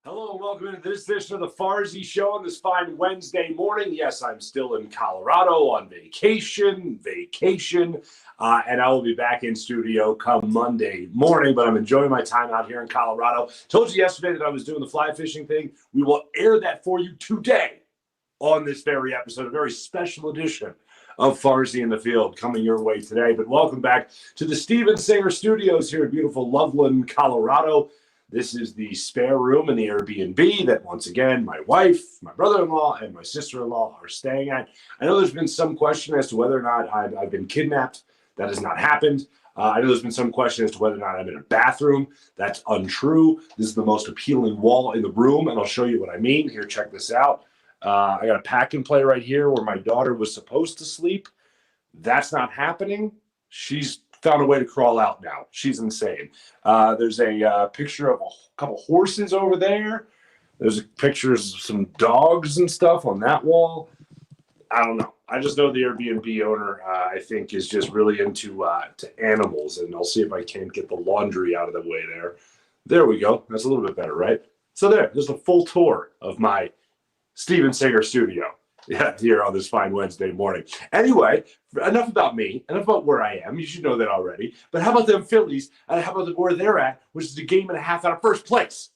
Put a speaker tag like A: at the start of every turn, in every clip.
A: Hello and welcome into this edition of the Farzy Show on this fine Wednesday morning. Yes, I'm still in Colorado on vacation, and I will be back in studio come Monday morning, but I'm enjoying my time out here in Colorado. Told you yesterday that I was doing the fly fishing thing. We will air that for you today on this very episode, a very special edition of Farzy in the Field coming your way today. But welcome back to the Steven Singer Studios here in beautiful Loveland, Colorado. This is the spare room in the Airbnb that, once again, my wife, my brother-in-law, and my sister-in-law are staying at. I know there's been some question as to whether or not I've been kidnapped. That has not happened. I know there's been some question as to whether or not I'm in a bathroom. That's untrue. This is the most appealing wall in the room, and I'll show you what I mean. Here, check this out. I got a pack and play right here where my daughter was supposed to sleep. That's not happening. She's found a way to crawl out now. She's insane. There's a picture of a couple horses over there. There's pictures of some dogs and stuff on that wall. I don't know. I just know the Airbnb owner, I think, is just really into to animals. And I'll see if I can't get the laundry out of the way there. There we go. That's a little bit better, right? So there's a full tour of my Steven Singer studio. Yeah, here on this fine Wednesday morning. Anyway, enough about me, enough about where I am. You should know that already. But how about them Phillies, and how about where they're at, which is a game and a half out of first place?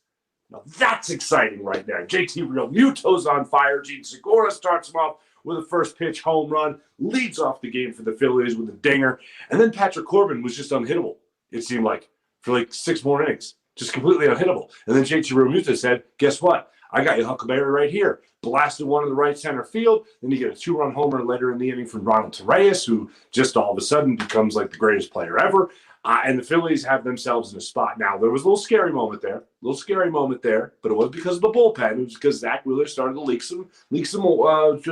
A: Now, that's exciting right there. JT Realmuto's on fire. Gene Segura starts him off with a first pitch home run, leads off the game for the Phillies with a dinger. And then Patrick Corbin was just unhittable, it seemed like, for like 6 more innings. Just completely unhittable. And then JT Realmuto said, guess what? I got your Huckleberry right here. Blasted one in the right center field. Then you get a 2-run homer later in the inning from Ronald Torreyes, who just all of a sudden becomes like the greatest player ever. And the Phillies have themselves in a spot now. There was a little scary moment there, but it wasn't because of the bullpen. It was because Zach Wheeler started to leak some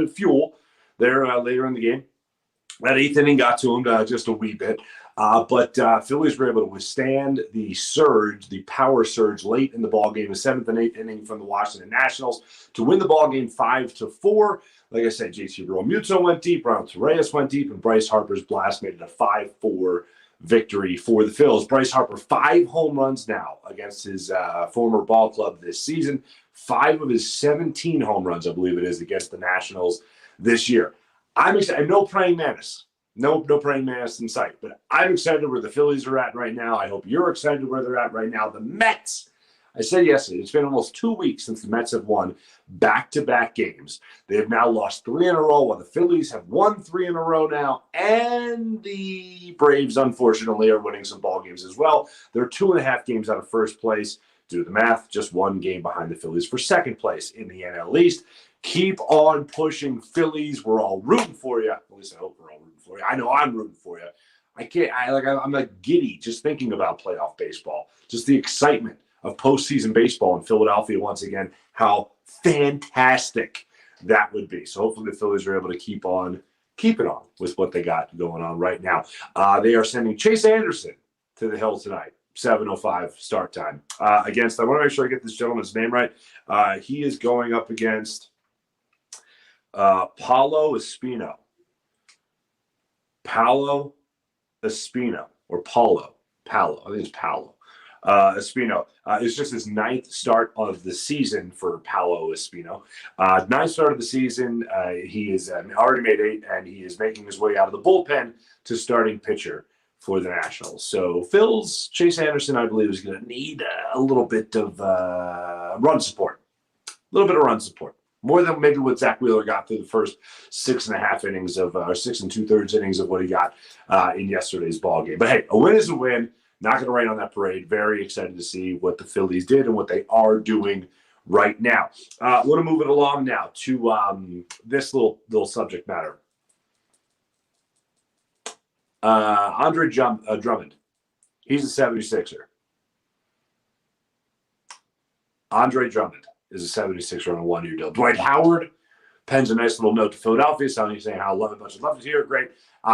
A: fuel there later in the game. That 8th inning got to him just a wee bit. But Phillies were able to withstand the surge, the power surge late in the ballgame, the 7th and 8th inning from the Washington Nationals to win the ballgame 5-4. Like I said, JT Realmuto went deep, Ronald Torreyes went deep, and Bryce Harper's blast made it a 5-4 victory for the Phils. Bryce Harper, 5 home runs now against his former ball club this season. 5 of his 17 home runs, I believe it is, against the Nationals this year. I'm excited. No praying mantis. No praying mantis in sight. But I'm excited where the Phillies are at right now. I hope you're excited where they're at right now. The Mets. I said yesterday, it's been almost 2 weeks since the Mets have won back-to-back games. They have now lost 3 in a row, while the Phillies have won 3 in a row now. And the Braves, unfortunately, are winning some ball games as well. They're 2.5 games out of first place. Do the math, just 1 game behind the Phillies for second place in the NL East. Keep on pushing, Phillies. We're all rooting for you. At least I hope we're all rooting for you. I know I'm rooting for you. I'm like giddy just thinking about playoff baseball. Just the excitement of postseason baseball in Philadelphia once again. How fantastic that would be. So hopefully the Phillies are able to keep it on with what they got going on right now. They are sending Chase Anderson to the hill tonight. 7:05 start time against. I want to make sure I get this gentleman's name right. He is going up against Paolo Espino. Paolo Espino. I think it's Paolo. Espino. It's just his 9th start of the season for Paolo Espino. 9th start of the season. He is already made 8, and he is making his way out of the bullpen to starting pitcher for the Nationals. So Phil's Chase Anderson, I believe, is going to need a little bit of run support. A little bit of run support. More than maybe what Zach Wheeler got through the first 6.5 innings of, or 6 2/3 innings of what he got in yesterday's ball game. But hey, a win is a win. Not going to rain on that parade. Very excited to see what the Phillies did and what they are doing right now. I want to move it along now to this little subject matter. Andre Drummond. He's a 76er. Andre Drummond is a 76er on a 1-year deal. Dwight Howard pens a nice little note to Philadelphia, saying how love is here. Great.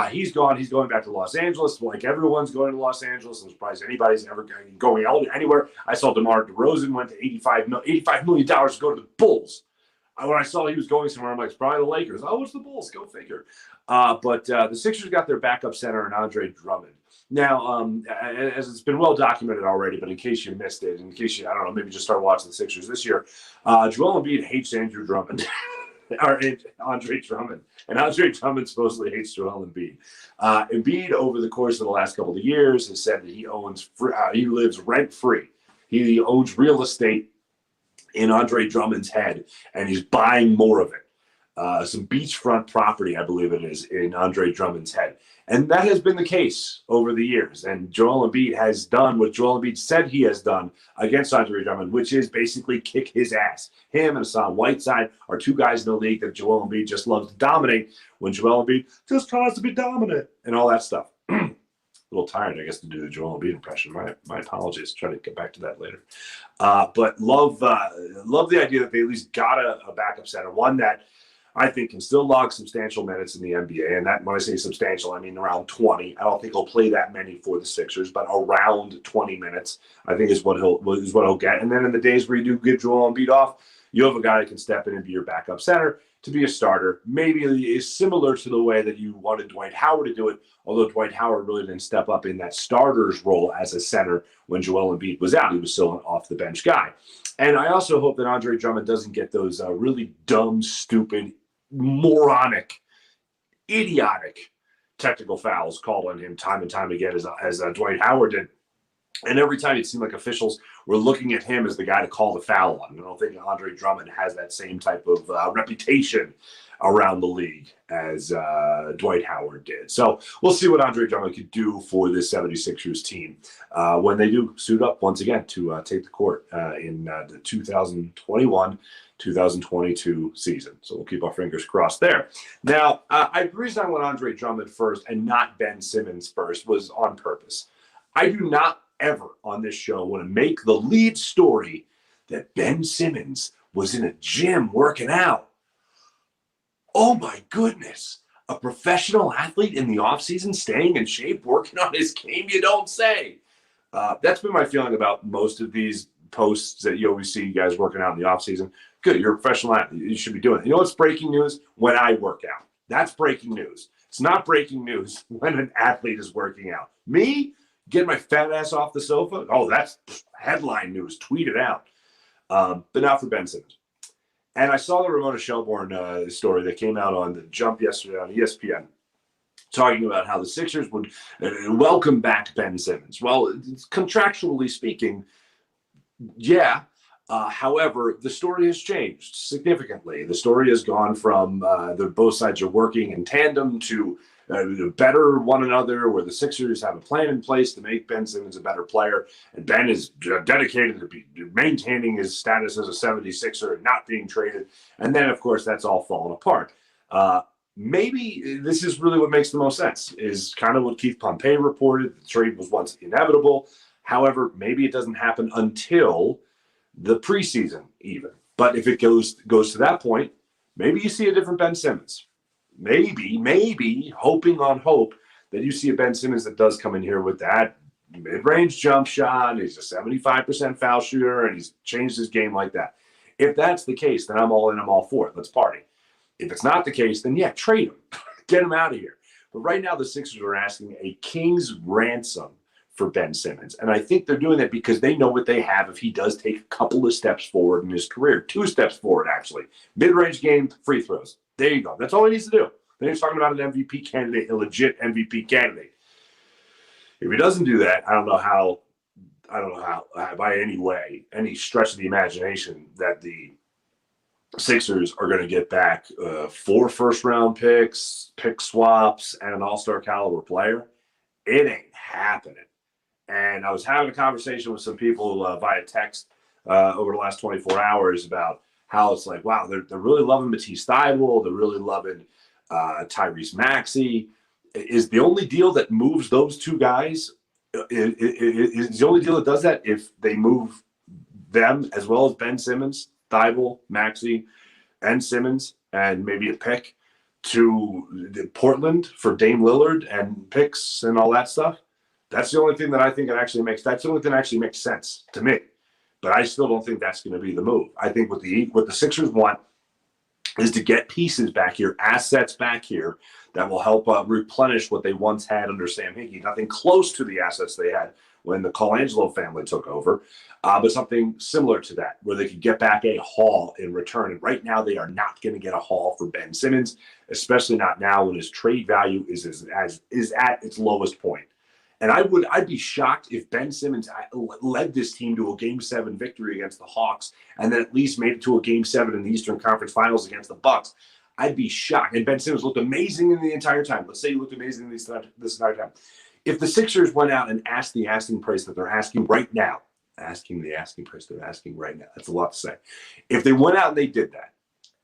A: He's gone. He's going back to Los Angeles. Like everyone's going to Los Angeles. I'm surprised anybody's ever going anywhere. I saw DeMar DeRozan went to $85 million to go to the Bulls. When I saw he was going somewhere, I'm like, it's probably the Lakers. Oh, it's the Bulls. Go figure. But the Sixers got their backup center in Andre Drummond. Now, as it's been well documented already, but in case you missed it, in case you, I don't know, maybe just start watching the Sixers this year, Joel Embiid hates Andrew Drummond, or Andre Drummond, and Andre Drummond supposedly hates Joel Embiid. Embiid, over the course of the last couple of years, has said that he lives rent-free. He owns real estate in Andre Drummond's head, and he's buying more of it. Some beachfront property, I believe it is, in Andre Drummond's head. And that has been the case over the years. And Joel Embiid has done what Joel Embiid said he has done against Andre Drummond, which is basically kick his ass. Him and Hassan Whiteside are two guys in the league that Joel Embiid just loves to dominate when Joel Embiid just tries to be dominant and all that stuff. A little tired, I guess, to do the Joel Embiid impression. My apologies. Try to get back to that later. But love the idea that they at least got a backup center, one that I think can still log substantial minutes in the NBA. And that, when I say substantial, I mean around 20. I don't think he'll play that many for the Sixers, but around 20 minutes, I think is what he'll get. And then in the days where you do get Joel Embiid off, you have a guy that can step in and be your backup center to be a starter. Maybe is similar to the way that you wanted Dwight Howard to do it, although Dwight Howard really didn't step up in that starter's role as a center when Joel Embiid was out. He was still an off-the-bench guy. And I also hope that Andre Drummond doesn't get those really dumb, stupid, moronic, idiotic technical fouls called on him time and time again, as Dwight Howard did. And every time it seemed like officials were looking at him as the guy to call the foul on. I don't think Andre Drummond has that same type of reputation around the league as Dwight Howard did. So we'll see what Andre Drummond could do for this 76ers team when they do suit up once again to take the court in the 2021-2022 season. So we'll keep our fingers crossed there. Now, the reason I went Andre Drummond first and not Ben Simmons first was on purpose. I do not ever on this show want to make the lead story that Ben Simmons was in a gym working out. Oh my goodness. A professional athlete in the offseason staying in shape, working on his game, you don't say. That's been my feeling about most of these posts that you always see guys working out in the offseason. Good, you're a professional athlete. You should be doing it. You know what's breaking news? When I work out. That's breaking news. It's not breaking news when an athlete is working out. Me, getting my fat ass off the sofa? Oh, that's headline news. Tweet it out. But not for Ben Simmons. And I saw the Ramona Shelburne story that came out on the Jump yesterday on ESPN, talking about how the Sixers would welcome back Ben Simmons. Well, contractually speaking, yeah. However, the story has changed significantly. The story has gone from both sides are working in tandem to better one another, where the Sixers have a plan in place to make Ben Simmons a better player. And Ben is dedicated to maintaining his status as a 76er and not being traded. And then, of course, that's all fallen apart. Maybe this is really what makes the most sense, is kind of what Keith Pompey reported. The trade was once inevitable. However, maybe it doesn't happen until the preseason even. But if it goes to that point, maybe you see a different Ben Simmons. Maybe hoping on hope that you see a Ben Simmons that does come in here with that mid-range jump shot. He's a 75% foul shooter, and he's changed his game like that. If that's the case, then I'm all in. I'm all for it. Let's party. If it's not the case, then yeah, trade him. Get him out of here. But right now, the Sixers are asking a king's ransom for Ben Simmons. And I think they're doing that because they know what they have if he does take a couple of steps forward in his career. 2 steps forward, actually. Mid-range game, free throws. There you go. That's all he needs to do. Then he's talking about an MVP candidate, a legit MVP candidate. If he doesn't do that, I don't know how, by any stretch of the imagination, that the Sixers are going to get back 4 first-round picks, pick swaps, and an all-star caliber player. It ain't happening. And I was having a conversation with some people via text over the last 24 hours about how it's like, wow, they're really loving Matisse Thybulle. They're really loving Tyrese Maxey. Is the only deal that moves those two guys, is the only deal that does that if they move them as well as Ben Simmons, Thybulle, Maxey, and Simmons, and maybe a pick to Portland for Dame Lillard and picks and all that stuff? That's the only thing that I think that's the only thing that actually makes sense to me. But I still don't think that's going to be the move. I think what the Sixers want is to get pieces back here, assets back here that will help replenish what they once had under Sam Hinkie. Nothing close to the assets they had when the Colangelo family took over, but something similar to that, where they could get back a haul in return. And right now, they are not going to get a haul for Ben Simmons, especially not now when his trade value is at its lowest point. And I'd be shocked if Ben Simmons led this team to a Game 7 victory against the Hawks and then at least made it to a Game 7 in the Eastern Conference Finals against the Bucks. I'd be shocked. And Ben Simmons looked amazing in the entire time. Let's say he looked amazing this entire time. If the Sixers went out and asked the asking price that they're asking right now, that's a lot to say. If they went out and they did that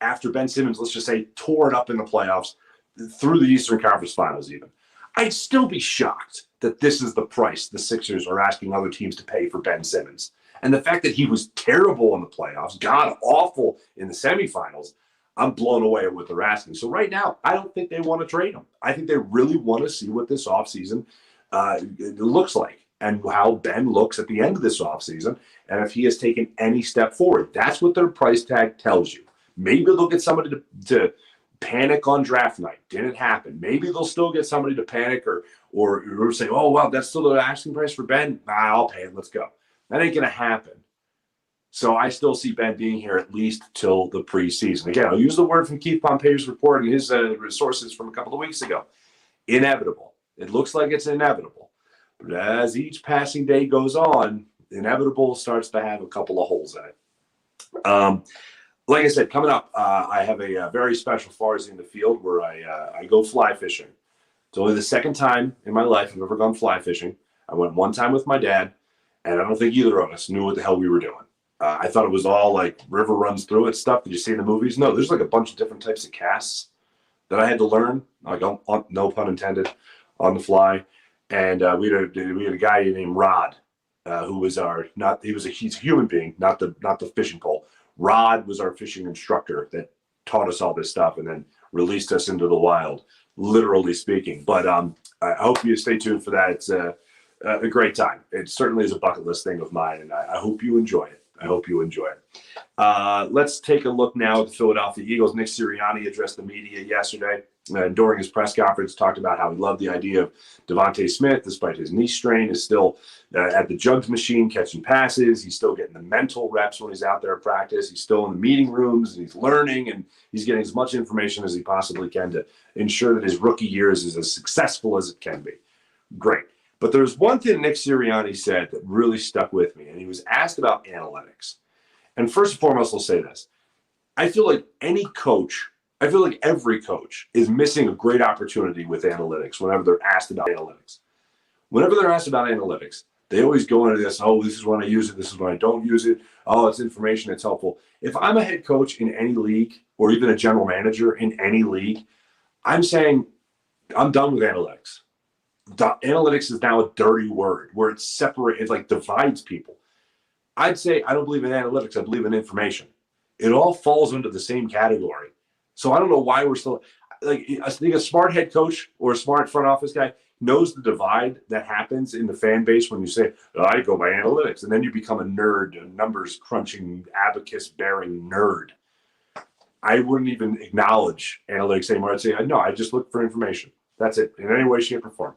A: after Ben Simmons, let's just say, tore it up in the playoffs through the Eastern Conference Finals even, I'd still be shocked that this is the price the Sixers are asking other teams to pay for Ben Simmons. And the fact that he was terrible in the playoffs, god-awful in the semifinals, I'm blown away at what they're asking. So right now, I don't think they want to trade him. I think they really want to see what this offseason it looks like and how Ben looks at the end of this offseason and if he has taken any step forward. That's what their price tag tells you. Maybe they'll get somebody to panic on draft night. Didn't happen. Maybe they'll still get somebody to panic or say, oh, well, that's still the asking price for Ben. Nah, I'll pay it. Let's go. That ain't going to happen. So I still see Ben being here at least till the preseason. Again, I'll use the word from Keith Pompey's report and his sources from a couple of weeks ago. Inevitable. It looks like it's inevitable. But as each passing day goes on, inevitable starts to have a couple of holes in it. Like I said, coming up, I have a very special Farzy in the field where I go fly fishing. It's only the second time in my life I've ever gone fly fishing. I went one time with my dad, and I don't think either of us knew what the hell we were doing. I thought it was all like river runs through it stuff that you see in the movies. No, there's like a bunch of different types of casts that I had to learn, like no pun intended, on the fly. And we had a guy named Rod, who was he's a human being, not the fishing pole. Rod was our fishing instructor that taught us all this stuff and then released us into the wild, literally speaking. But I hope you stay tuned for that. It's a great time. It certainly is a bucket list thing of mine, and I hope you enjoy it. Let's take a look now at the Philadelphia Eagles. Nick Sirianni addressed the media yesterday and during his press conference, talked about how he loved the idea of Devontae Smith, despite his knee strain, is still at the jugs machine catching passes. He's still getting the mental reps when he's out there at practice. He's still in the meeting rooms, and he's learning, and he's getting as much information as he possibly can to ensure that his rookie year is as successful as it can be. Great. But there's one thing Nick Sirianni said that really stuck with me, and he was asked about analytics. And first and foremost, I'll say this. I feel like every coach is missing a great opportunity with analytics whenever they're asked about analytics. Whenever they're asked about analytics, they always go into this, oh, this is when I use it, this is when I don't use it. Oh, it's information that's helpful. If I'm a head coach in any league or even a general manager in any league, I'm saying I'm done with analytics. Analytics is now a dirty word where it's separated, it like divides people. I'd say I don't believe in analytics. I believe in information. It all falls under the same category. So I don't know why we're still like, I think a smart head coach or a smart front office guy knows the divide that happens in the fan base when you say, oh, I go by analytics. And then you become a nerd, a numbers crunching, abacus bearing nerd. I wouldn't even acknowledge analytics anymore. I'd say, no, I just look for information. That's it, in any way, shape, or form.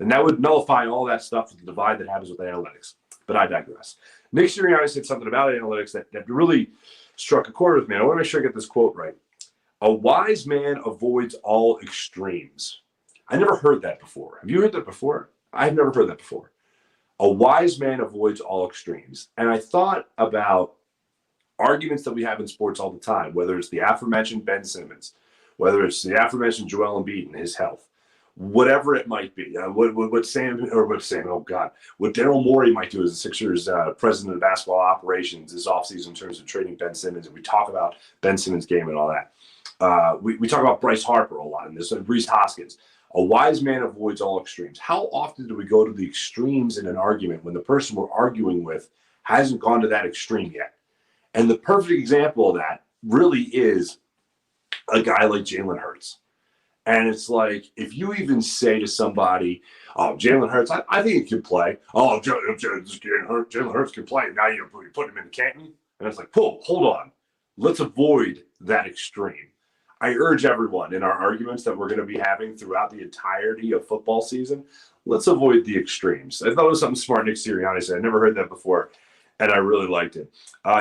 A: And that would nullify all that stuff, the divide that happens with analytics. But I digress. Nick Sirianni said something about analytics that really struck a chord with me. I want to make sure I get this quote right. A wise man avoids all extremes. I never heard that before. Have you heard that before? I've never heard that before. A wise man avoids all extremes. And I thought about arguments that we have in sports all the time, whether it's the aforementioned Ben Simmons, whether it's the aforementioned Joel Embiid and his health, whatever it might be. What Daryl Morey might do as the Sixers president of basketball operations this offseason in terms of trading Ben Simmons, and we talk about Ben Simmons' game and all that. We talk about Bryce Harper a lot in this, Reese Hoskins. A wise man avoids all extremes. How often do we go to the extremes in an argument when the person we're arguing with hasn't gone to that extreme yet? And the perfect example of that really is a guy like Jalen Hurts. And it's like, if you even say to somebody, oh, Jalen Hurts, I think he can play. Oh, Jalen Hurts can play. Now you're putting him in the Canton. And it's like, whoa, hold on. let's avoid that extreme. I urge everyone in our arguments that we're going to be having throughout the entirety of football season, let's avoid the extremes. I thought it was something smart Nick Sirianni said. I never heard that before, and I really liked it.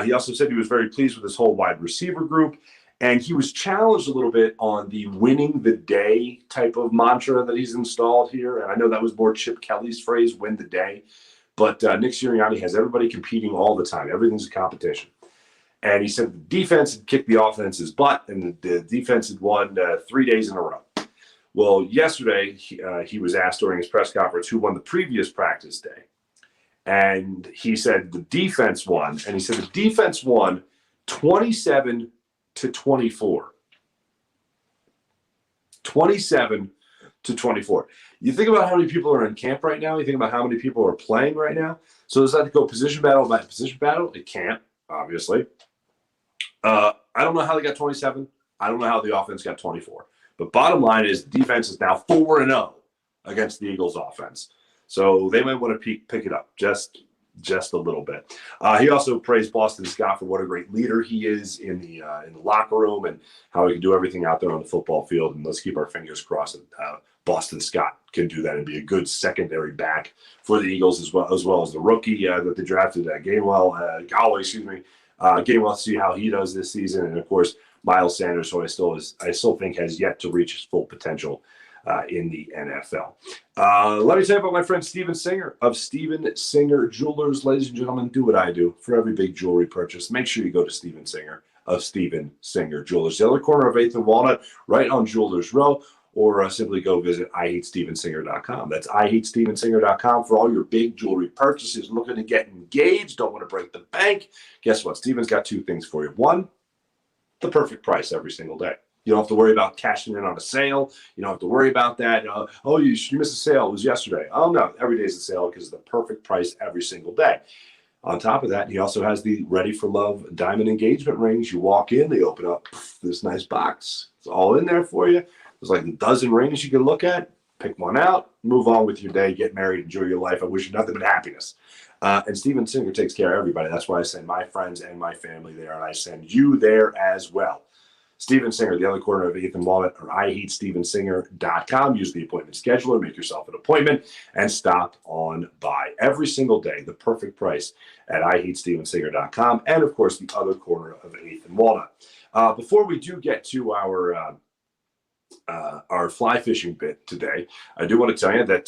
A: He also said he was very pleased with his whole wide receiver group, and he was challenged a little bit on the winning the day type of mantra that he's installed here. And I know that was more Chip Kelly's phrase, win the day. But Nick Sirianni has everybody competing all the time. Everything's a competition. And he said the defense had kicked the offense's butt, and the defense had won 3 days in a row. Well, yesterday, he was asked during his press conference who won the previous practice day. And he said the defense won. And he said the defense won 27-24. 27-24. You think about how many people are in camp right now. You think about how many people are playing right now. So does that go position battle by position battle? It can't, obviously. I don't know how they got 27. I don't know how the offense got 24. But bottom line is defense is now 4-0 against the Eagles offense. So they might want to pick it up just a little bit. He also praised Boston Scott for what a great leader he is in the locker room and how he can do everything out there on the football field. And let's keep our fingers crossed that Boston Scott can do that and be a good secondary back for the Eagles as well as the rookie that they drafted, Gainwell, Gainwell, see how he does this season. And of course, Miles Sanders, who I still think has yet to reach his full potential in the NFL. Let me tell you about my friend Steven Singer of Steven Singer Jewelers. Ladies and gentlemen, do what I do for every big jewelry purchase. Make sure you go to Steven Singer of Steven Singer Jewelers, the other corner of 8th and Walnut, right on Jewelers Row, or simply go visit IHateStevenSinger.com. That's IHateStevenSinger.com for all your big jewelry purchases. Looking to get engaged, don't want to break the bank. Guess what? Steven's got two things for you. One, the perfect price every single day. You don't have to worry about cashing in on a sale. You don't have to worry about that. You missed a sale. It was yesterday. Oh, no. Every day is a sale because it's the perfect price every single day. On top of that, he also has the Ready for Love diamond engagement rings. You walk in, they open up this nice box. It's all in there for you. There's like a dozen rings you can look at. Pick one out. Move on with your day. Get married. Enjoy your life. I wish you nothing but happiness. And Steven Singer takes care of everybody. That's why I send my friends and my family there, and I send you there as well. Steven Singer, the other corner of 8th and Walnut, or IHateStevenSinger.com. Use the appointment scheduler, make yourself an appointment, and stop on by every single day. The perfect price at IHateStevenSinger.com, and of course, the other corner of 8th and Walnut. Before we do get to our fly fishing bit today, I do want to tell you that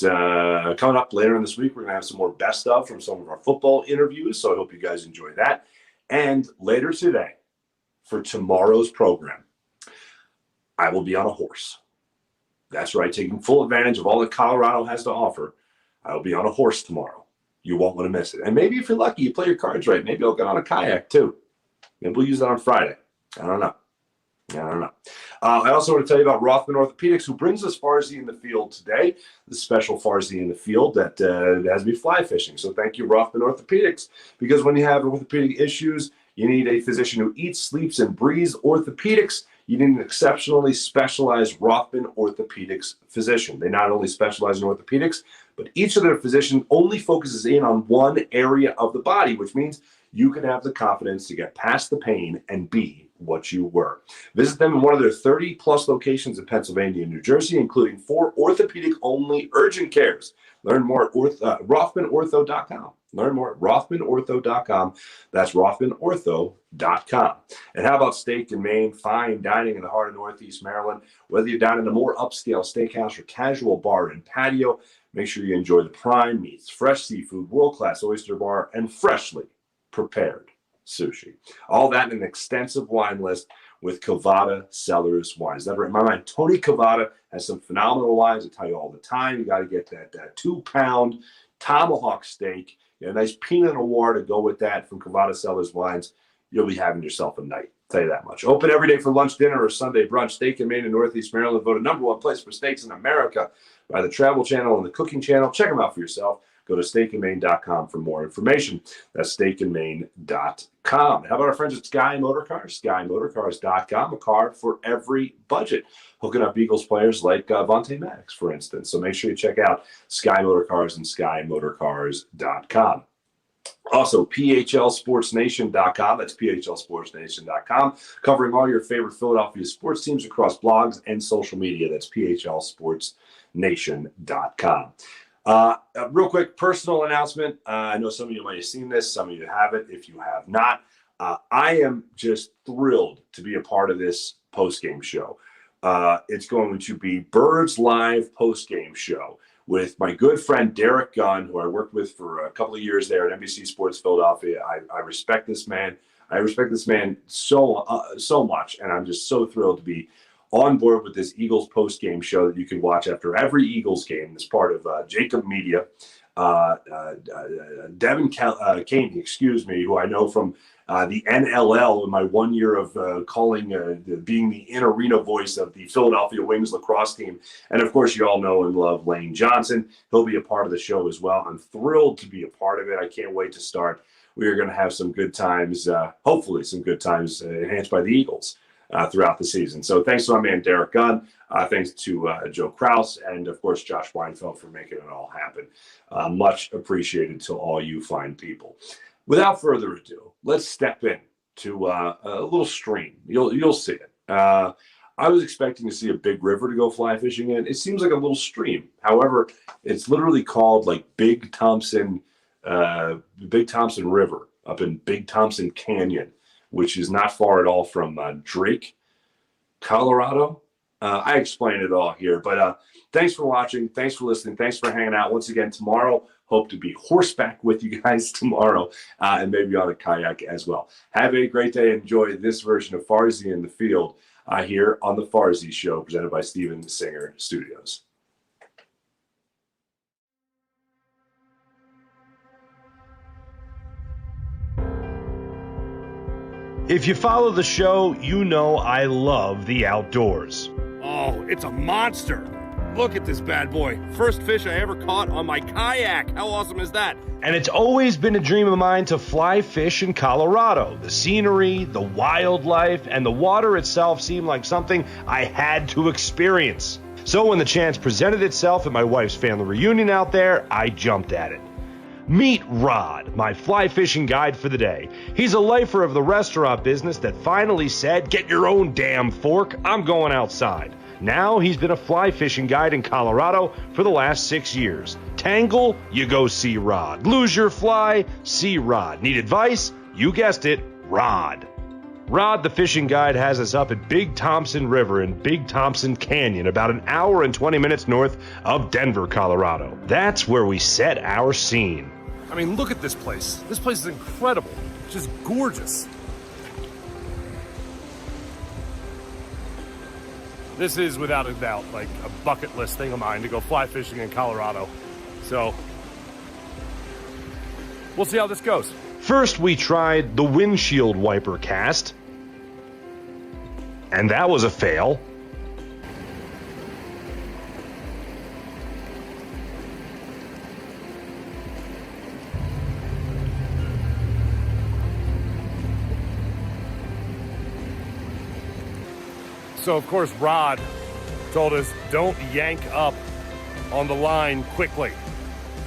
A: coming up later in this week, we're going to have some more best of from some of our football interviews. So I hope you guys enjoy that. And later today, for tomorrow's program, I will be on a horse. That's right, taking full advantage of all that Colorado has to offer. I will be on a horse tomorrow. You won't want to miss it. And maybe if you're lucky, you play your cards right. Maybe I'll get on a kayak too. Maybe we'll use that on Friday. I don't know. I also want to tell you about Rothman Orthopaedics, who brings us Farzy in the field today, the special Farzy in the field that has me fly fishing. So thank you, Rothman Orthopaedics, because when you have orthopedic issues, you need a physician who eats, sleeps, and breathes orthopedics. You need an exceptionally specialized Rothman Orthopaedics physician. They not only specialize in orthopedics, but each of their physicians only focuses in on one area of the body, which means you can have the confidence to get past the pain and be what you were. Visit them in one of their 30-plus locations in Pennsylvania and New Jersey, including 4 orthopedic-only urgent cares. Learn more at RothmanOrtho.com. Learn more at RothmanOrtho.com. That's RothmanOrtho.com. And how about Steak and Maine? Fine dining in the heart of Northeast Maryland. Whether you're down in a more upscale steakhouse or casual bar and patio, make sure you enjoy the prime meats, fresh seafood, world-class oyster bar, and freshly prepared sushi. All that in an extensive wine list with Cavada Cellars Wines. Is that right? In my mind, Tony Cavada has some phenomenal wines. I tell you all the time, you got to get that 2-pound tomahawk steak. Get a nice Pinot Noir to go with that from Cavada Cellars Wines. You'll be having yourself a night. I'll tell you that much. Open every day for lunch, dinner, or Sunday brunch. Steak and Maine in Northeast Maryland, voted #1 place for steaks in America by the Travel Channel and the Cooking Channel. Check them out for yourself. Go to steakandmaine.com for more information. That's steakandmaine.com. How about our friends at Sky Motorcars? SkyMotorcars.com, a car for every budget. Hooking up Eagles players like Vontae Maddox, for instance. So make sure you check out Sky Motorcars and SkyMotorcars.com. Also, phlsportsnation.com. That's phlsportsnation.com, covering all your favorite Philadelphia sports teams across blogs and social media. That's phlsportsnation.com. Real quick personal announcement. I know some of you might have seen this. Some of you haven't. If you have not, I am just thrilled to be a part of this post-game show. It's going to be Birds Live post-game show with my good friend Derek Gunn, who I worked with for a couple of years there at NBC Sports Philadelphia. I respect this man. I respect this man so much, and I'm just so thrilled to be on board with this Eagles post-game show that you can watch after every Eagles game. It's part of Jacob Media. Devin Caney, who I know from the NLL in my 1 year of being the in-arena voice of the Philadelphia Wings lacrosse team. And, of course, you all know and love Lane Johnson. He'll be a part of the show as well. I'm thrilled to be a part of it. I can't wait to start. We are going to have some good times, hopefully some good times enhanced by the Eagles throughout the season. So thanks to my man Derek Gunn. Thanks to Joe Kraus and, of course, Josh Weinfeld for making it all happen. Much appreciated to all you fine people. Without further ado, let's step in to a little stream. You'll see it. I was expecting to see a big river to go fly fishing in. It seems like a little stream. However, it's literally called like Big Thompson River up in Big Thompson Canyon, which is not far at all from Drake, Colorado. I explained it all here, but thanks for watching. Thanks for listening. Thanks for hanging out. Once again, tomorrow, hope to be horseback with you guys tomorrow and maybe on a kayak as well. Have a great day. Enjoy this version of Farzy in the Field here on the Farzy Show, presented by Steven Singer Studios.
B: If you follow the show, you know I love the outdoors.
C: Oh, it's a monster. Look at this bad boy. First fish I ever caught on my kayak. How awesome is that?
B: And it's always been a dream of mine to fly fish in Colorado. The scenery, the wildlife, and the water itself seemed like something I had to experience. So when the chance presented itself at my wife's family reunion out there, I jumped at it. Meet Rod, my fly fishing guide for the day. He's a lifer of the restaurant business that finally said, "Get your own damn fork, I'm going outside." Now he's been a fly fishing guide in Colorado for the last 6 years. Tangle? You go see Rod. Lose your fly? See Rod. Need advice? You guessed it, Rod. Rod, the fishing guide, has us up at Big Thompson River in Big Thompson Canyon, about an hour and 20 minutes north of Denver, Colorado. That's where we set our scene.
C: I mean, look at this place. This place is incredible. Just gorgeous. This is, without a doubt, like a bucket list thing of mine to go fly fishing in Colorado. So, we'll see how this goes.
B: First, we tried the windshield wiper cast, and that was a fail.
C: So, of course, Rod told us don't yank up on the line quickly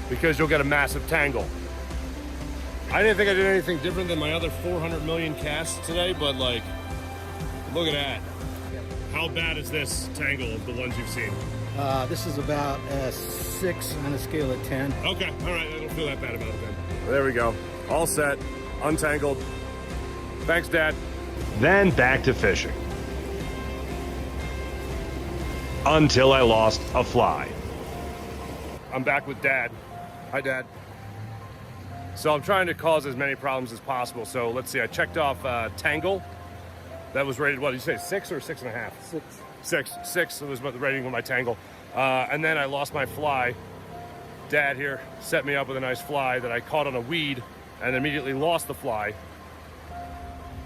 C: because you'll get a massive tangle. I didn't think I did anything different than my other 400 million casts today, but like, look at that. How bad is this tangle of the ones you've seen?
D: This is about a 6 on a scale of 10.
C: Okay, all right, I don't feel that bad about it then. There we go. All set, untangled. Thanks, Dad.
B: Then back to fishing. Until I lost a fly.
C: I'm back with Dad. Hi, Dad. So I'm trying to cause as many problems as possible. So let's see, I checked off Tangle. That was rated, what did you say, 6 or 6.5?
D: 6.
C: 6 was the rating of my Tangle. And then I lost my fly. Dad here set me up with a nice fly that I caught on a weed and immediately lost the fly.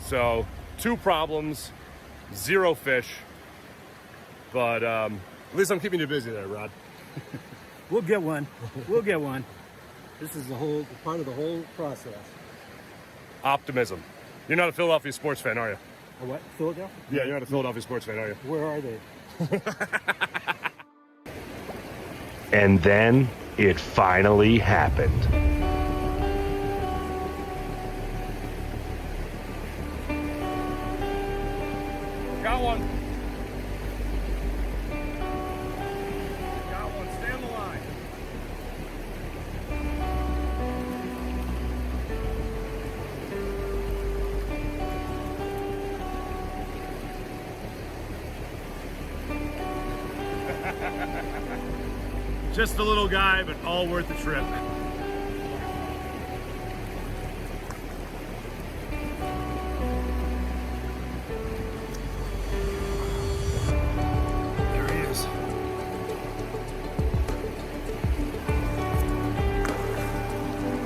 C: So 2 problems, 0 fish. But at least I'm keeping you busy there, Rod.
D: We'll get one. We'll get one. This is part of the whole process.
C: Optimism. You're not a Philadelphia sports fan, are you?
D: A what? Philadelphia?
C: Yeah, you're not a Philadelphia sports fan, are you?
D: Where are they?
B: And then it finally happened.
C: Got one. Got one. Stay on the line.
B: Just a little guy, but all worth the trip. There he is.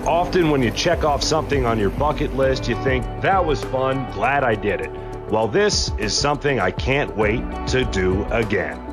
B: Often when you check off something on your bucket list, you think, that was fun, glad I did it. Well, this is something I can't wait to do again.